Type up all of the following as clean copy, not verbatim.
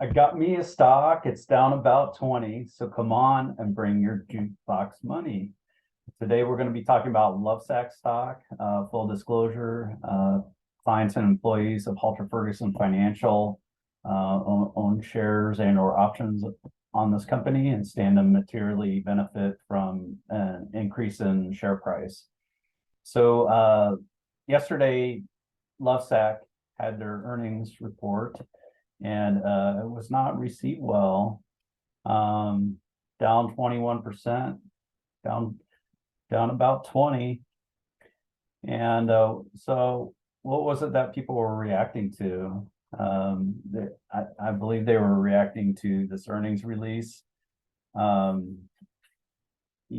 I got me a stock. It's down about 20. So come on and bring your jukebox money. Today we're going to be talking about Lovesac stock. Full disclosure, clients and employees of Halter Ferguson Financial own shares and or options on this company and stand to materially benefit from an increase in share price. So yesterday, Lovesac had their earnings report, and it was not received well. Down 21%, down about 20. And so what was it that people were reacting to? I believe they were reacting to this earnings release. You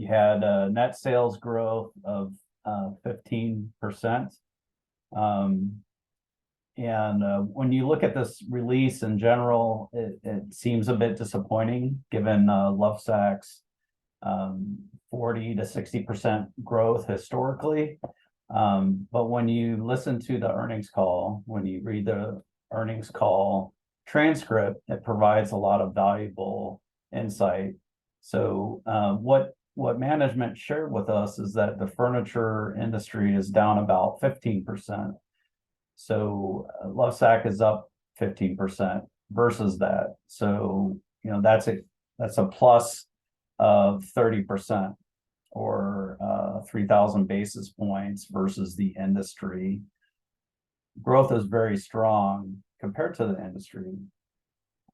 had net sales growth of 15%. When you look at this release in general, it seems a bit disappointing given Lovesac's 40 to 60% growth historically. But when you listen to the earnings call, when you read the earnings call transcript, it provides a lot of valuable insight. So what management shared with us is that the furniture industry is down about 15%. So Lovesac is up 15% versus that. So, that's a plus of 30% or 3,000 basis points versus the industry. Growth is very strong compared to the industry.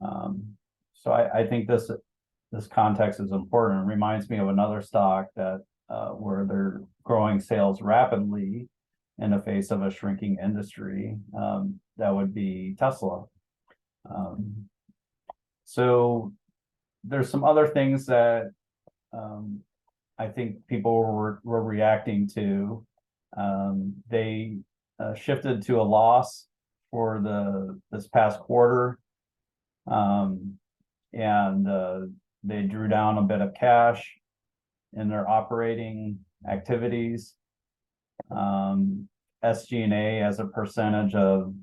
So I think this context is important. It reminds me of another stock that where they're growing sales rapidly in the face of a shrinking industry. That would be Tesla. So there's some other things that I think people were reacting to. They shifted to a loss for this past quarter, and they drew down a bit of cash in their operating activities. SG&A as a percentage of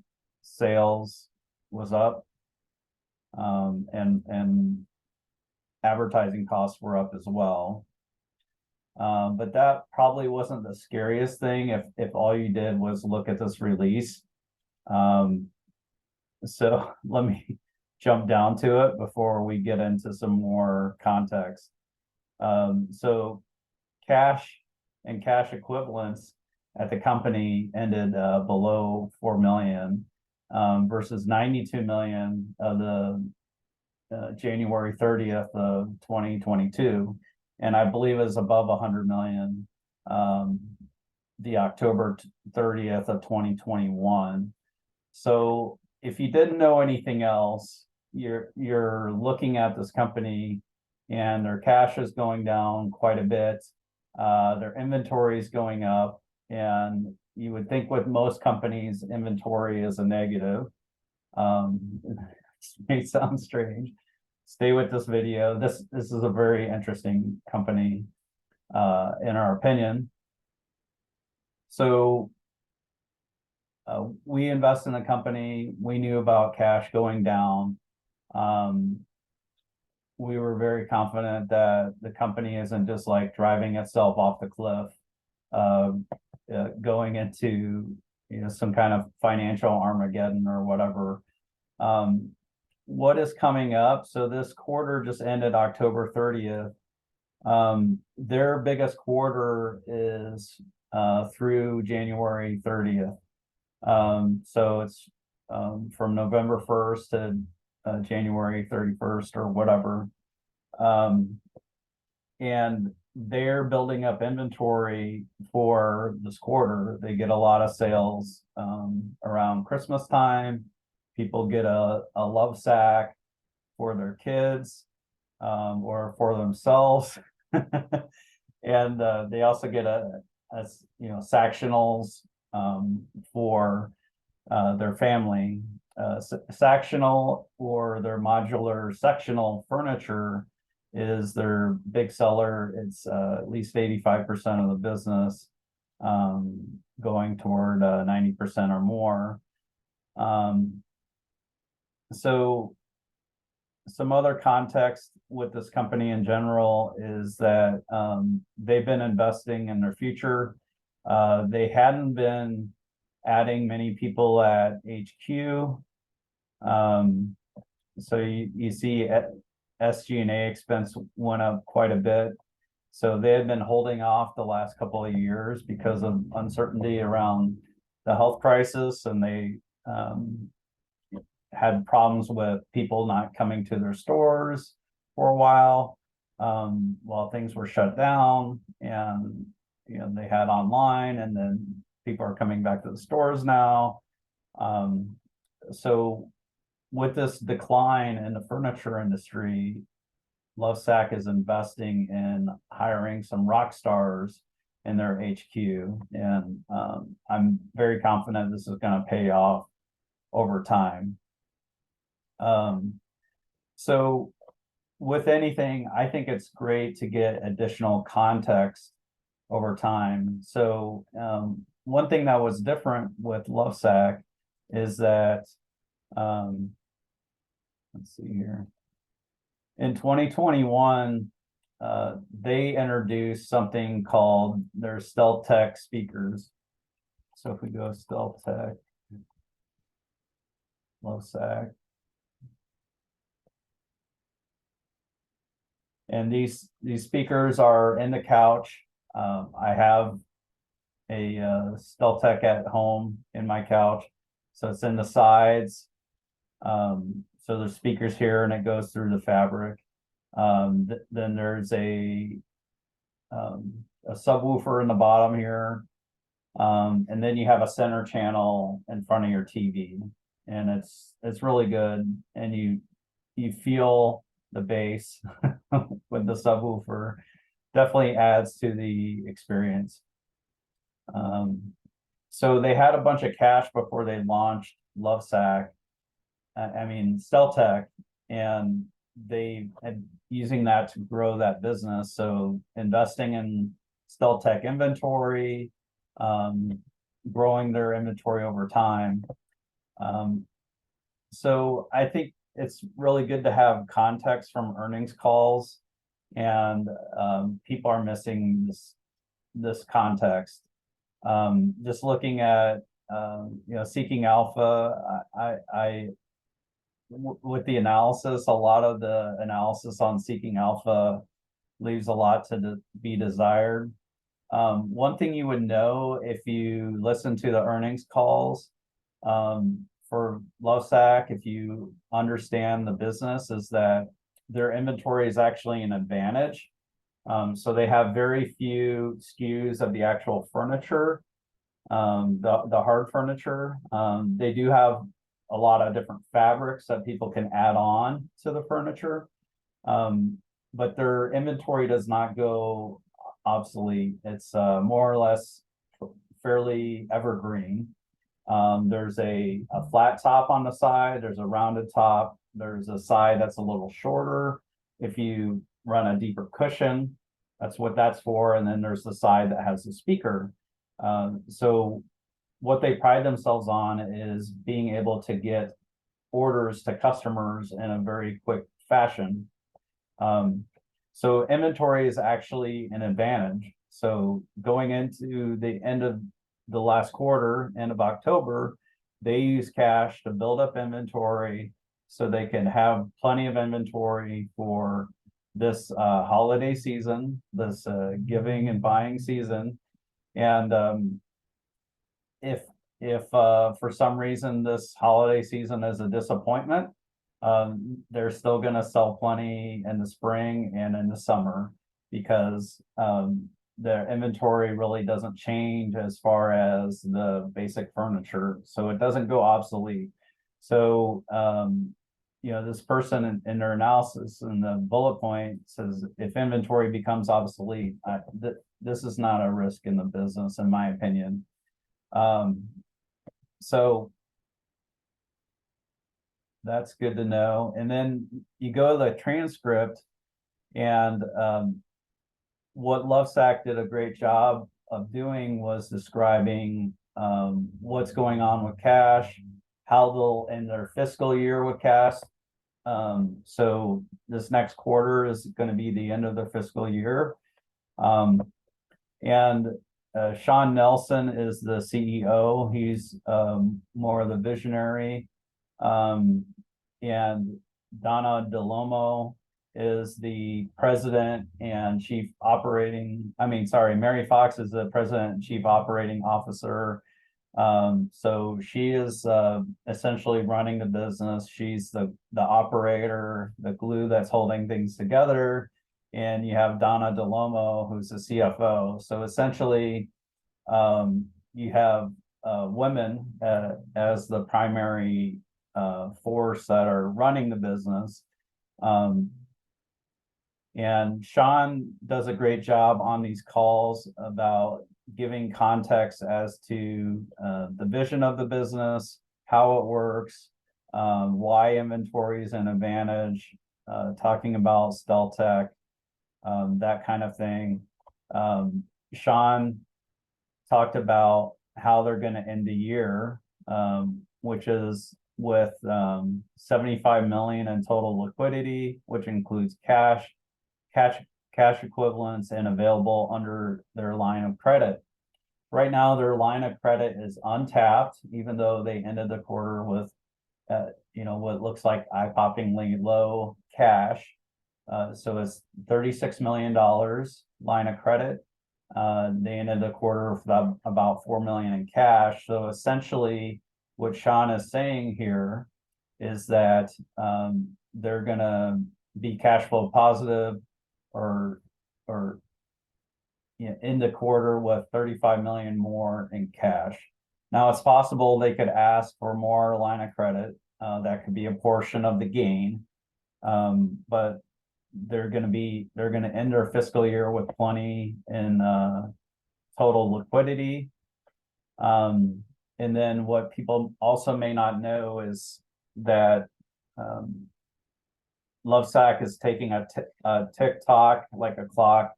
sales was up, and advertising costs were up as well. But that probably wasn't the scariest thing if all you did was look at this release. So let me jump down to it before we get into some more context. So cash and cash equivalents at the company ended below 4 million versus 92 million of the January 30th of 2022. And I believe is above 100 million the October 30th of 2021. So if you didn't know anything else, you're looking at this company and their cash is going down quite a bit. Their inventory is going up, and you would think with most companies, inventory is a negative. This may sound strange. Stay with this video. This is a very interesting company, in our opinion. So we invest in the company. We knew about cash going down. We were very confident that the company isn't just like driving itself off the cliff, going into some kind of financial Armageddon or whatever. What is coming up? So this quarter just ended October 30th. Their biggest quarter is through January 30th. So it's from November 1st to January 31st or whatever. And they're building up inventory for this quarter. They get a lot of sales around Christmas time. People get a Lovesac for their kids or for themselves. And they also get Sactionals for their family. Sactional or their modular sectional furniture is their big seller. It's at least 85% of the business, going toward 90% or more. So some other context with this company in general is that they've been investing in their future. They hadn't been adding many people at HQ. So you see SG&A expense went up quite a bit. So they had been holding off the last couple of years because of uncertainty around the health crisis, and they had problems with people not coming to their stores for a while things were shut down, and they had online, and then people are coming back to the stores now. So with this decline in the furniture industry, Lovesac is investing in hiring some rock stars in their HQ, and I'm very confident this is going to pay off over time. So with anything, I think it's great to get additional context over time. So one thing that was different with Lovesac is that let's see here. In 2021, they introduced something called their Stealth Tech speakers. So if we go Stealth Tech, Lovesac, and these speakers are in the couch. I have a Stealth Tech at home in my couch, so it's in the sides. So there's speakers here, and it goes through the fabric. Then there's a subwoofer in the bottom here, and then you have a center channel in front of your TV, and it's really good, and you feel the bass with the subwoofer. Definitely adds to the experience. So they had a bunch of cash before they launched Lovesac. Stealth Tech, and they had using that to grow that business. So investing in Stealth Tech inventory, growing their inventory over time. So I think it's really good to have context from earnings calls, and people are missing this context. Just looking at Seeking Alpha, I with the analysis, a lot of the analysis on Seeking Alpha leaves a lot to be desired. One thing you would know if you listen to the earnings calls for Lovesac, if you understand the business, is that their inventory is actually an advantage. So they have very few SKUs of the actual furniture, the hard furniture. They do have a lot of different fabrics that people can add on to the furniture, but their inventory does not go obsolete. It's more or less fairly evergreen. There's a flat top on the side, there's a rounded top, there's a side that's a little shorter if you run a deeper cushion, that's what that's for, and then there's the side that has the speaker. So what they pride themselves on is being able to get orders to customers in a very quick fashion. So inventory is actually an advantage. So going into the end of the last quarter, end of October, they use cash to build up inventory so they can have plenty of inventory for this holiday season, this giving and buying season. And if for some reason this holiday season is a disappointment, they're still going to sell plenty in the spring and in the summer, because their inventory really doesn't change as far as the basic furniture, so it doesn't go obsolete. So this person in their analysis in the bullet point says if inventory becomes obsolete, this is not a risk in the business, in my opinion. So that's good to know. And then you go to the transcript, and what Lovesac did a great job of doing was describing what's going on with cash, how they'll end their fiscal year with cash. So this next quarter is going to be the end of the fiscal year. And Sean Nelson is the CEO. He's more of the visionary. And Donna DeLomo is the president and chief operating, Mary Fox is the president and chief operating officer. So she is essentially running the business. She's the operator, the glue that's holding things together. And you have Donna DeLomo, who's the CFO. So essentially, you have women as the primary force that are running the business. And Sean does a great job on these calls about giving context as to the vision of the business, how it works, why inventory is an advantage, talking about StealthTech, that kind of thing. Sean talked about how they're going to end the year, which is with 75 million in total liquidity, which includes cash equivalents, and available under their line of credit. Right now, their line of credit is untapped, even though they ended the quarter with, what looks like eye-poppingly low cash. So it's $36 million line of credit. They ended the quarter with about 4 million in cash. So essentially, what Sean is saying here is that they're gonna be cash flow positive or in the quarter with 35 million more in cash. Now it's possible they could ask for more line of credit. That could be a portion of the gain. But they're going to end their fiscal year with plenty in total liquidity. And then what people also may not know is that Lovesac is taking a TikTok, like a clock,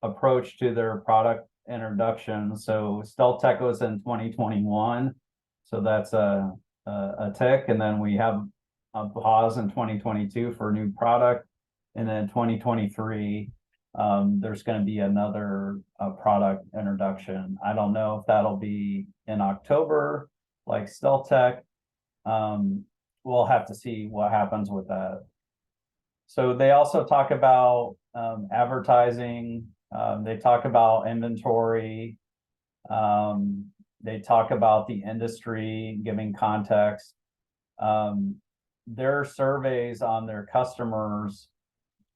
approach to their product introduction. So StealthTech was in 2021, so that's a tick, and then we have a pause in 2022 for a new product, and then 2023 there's going to be another product introduction. I don't know if that'll be in October like StealthTech. We'll have to see what happens with that. So they also talk about advertising. They talk about inventory. They talk about the industry, giving context. Their surveys on their customers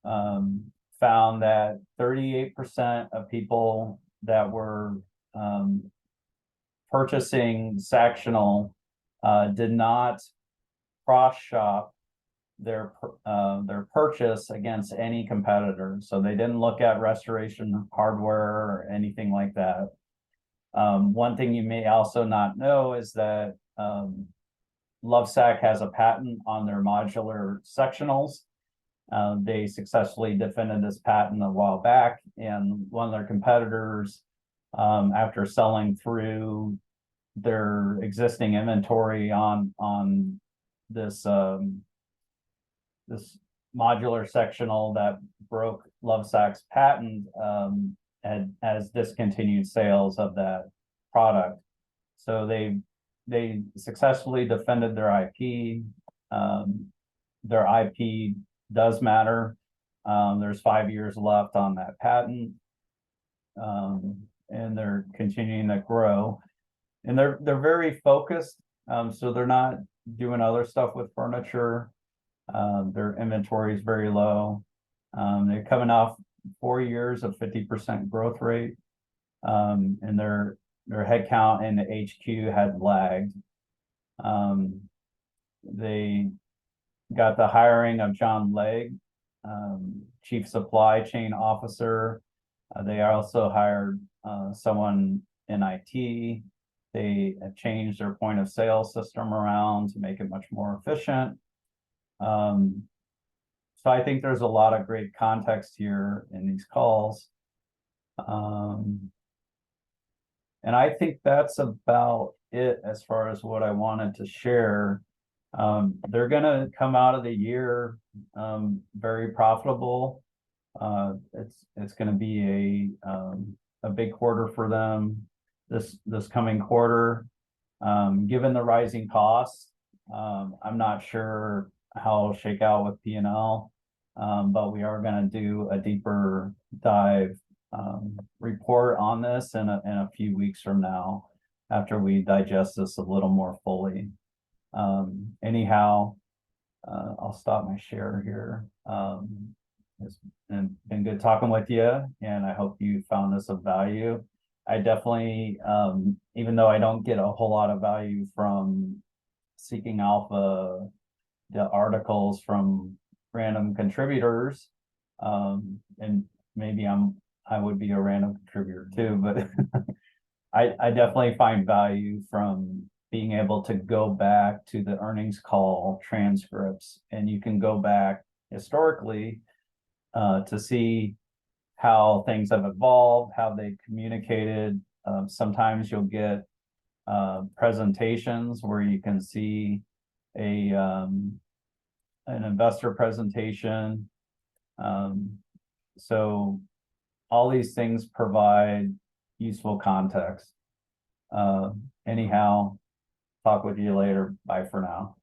found that 38% of people that were purchasing Sactional did not cross shop their purchase against any competitor. So they didn't look at restoration hardware or anything like that. One thing you may also not know is that Lovesac has a patent on their modular sectionals. They successfully defended this patent a while back, and one of their competitors, after selling through their existing inventory on this this modular sectional that broke Lovesac's patent, has discontinued sales of that product. So they successfully defended their IP. Their IP does matter. There's 5 years left on that patent, and they're continuing to grow. And they're very focused, so they're not doing other stuff with furniture. Their inventory is very low. They're coming off 4 years of 50% growth rate, and their headcount in the HQ had lagged. They got the hiring of John Legg, Chief Supply Chain Officer. They also hired someone in IT. They have changed their point of sale system around to make it much more efficient. So I think there's a lot of great context here in these calls. And I think that's about it as far as what I wanted to share. They're gonna come out of the year very profitable. It's gonna be a big quarter for them this coming quarter. Given the rising costs, I'm not sure how it'll shake out with P&L, but we are gonna do a deeper dive report on this in a few weeks from now, after we digest this a little more fully. Anyhow, I'll stop my share here. It's been good talking with you, and I hope you found this of value. I definitely, even though I don't get a whole lot of value from Seeking Alpha, the articles from random contributors, and maybe I would be a random contributor too, but I definitely find value from being able to go back to the earnings call transcripts, and you can go back historically to see how things have evolved, how they communicated. Sometimes you'll get presentations where you can see an investor presentation. So all these things provide useful context. Anyhow, talk with you later. Bye for now.